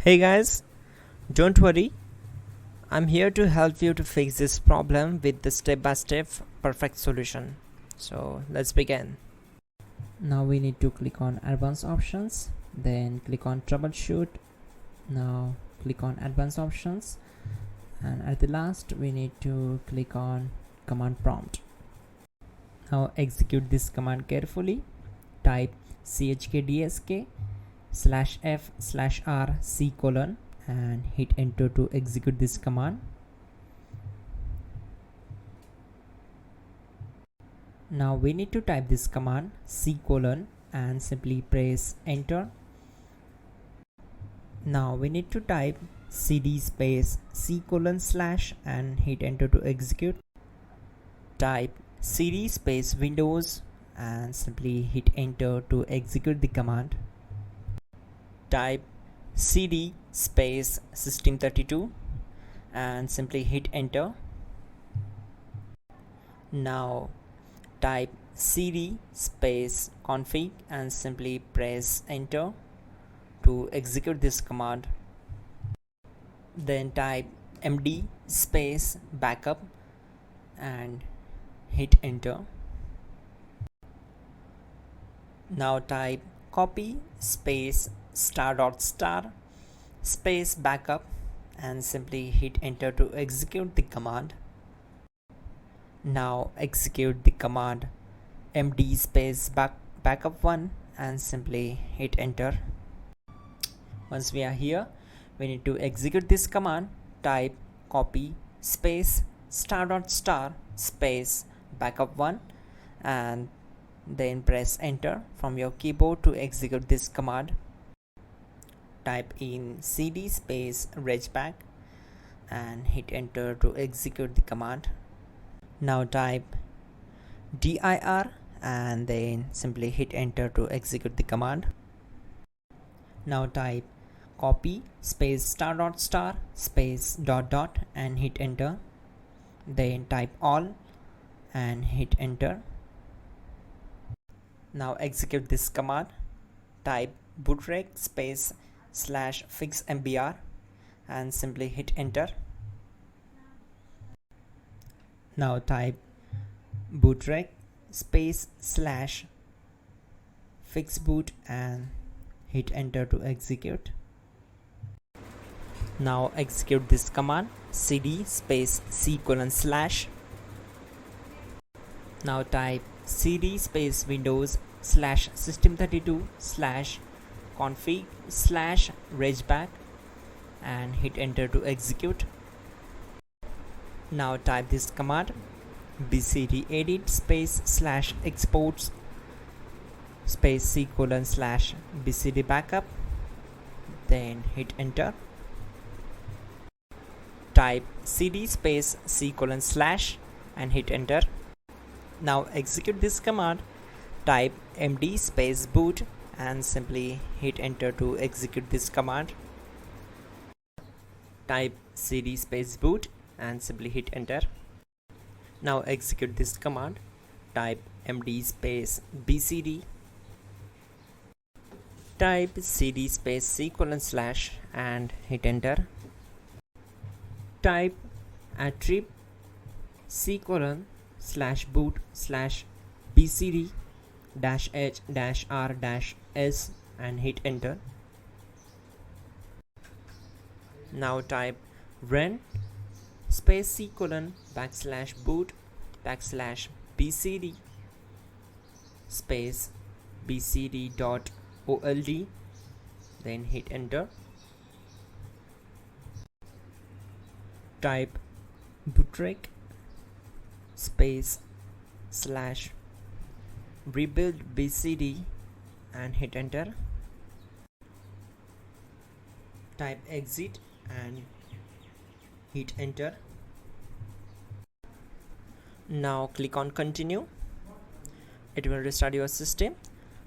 Hey guys, don't worry, I'm here to help you to fix this problem with the step-by-step perfect solution. So let's begin. Now we need to click on advanced options, then click on troubleshoot. Now click on advanced options, and at the last we need to click on command prompt. Now execute this command carefully. Type chkdsk/f/r/c: and hit enter to execute this command. Now we need to type this command c: and simply press enter. Now we need to type cd space c: and hit enter to execute. Type cd space Windows and simply hit enter to execute the command. Type cd space system32 and simply hit enter. Now type cd space config and simply press enter to execute this command. Then type md space backup and hit enter. Now type copy space ** space backup and simply hit enter to execute the command. Now execute the command md space backup1 and simply hit enter. Once we are here, we need to execute this command. Type copy space ** space backup1 and then press enter from your keyboard to execute this command. Type in cd space regback and hit enter to execute the command. Now type dir and then simply hit enter to execute the command. Now type copy space ** space ... and hit enter. Then type all and hit enter. Now execute this command. Type bootrec space /fixmbr and simply hit enter. Now type bootrec space /fixboot and hit enter to execute. Now execute this command cd space c:/. Now type cd space Windows /system32/config/regback and hit enter to execute. Now type this command bcd edit space /exports space c: /bcd backup, then hit enter. Type cd space c: and hit enter. Now execute this command. Type md space boot and simply hit enter to execute this command. Type cd space boot and simply hit enter. Now execute this command. Type md space bcd. Type cd space c: and hit enter. Type attrib c: /boot/bcd-h-r-s and hit enter. Now type run space c: /boot/bcd space bcd.old, then hit enter. Type bootrec space /rebuild bcd and hit enter. Type exit and hit enter. Now click on continue. It will restart your system.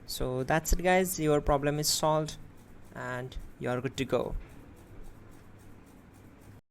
So that's it guys, your problem is solved and you are good to go.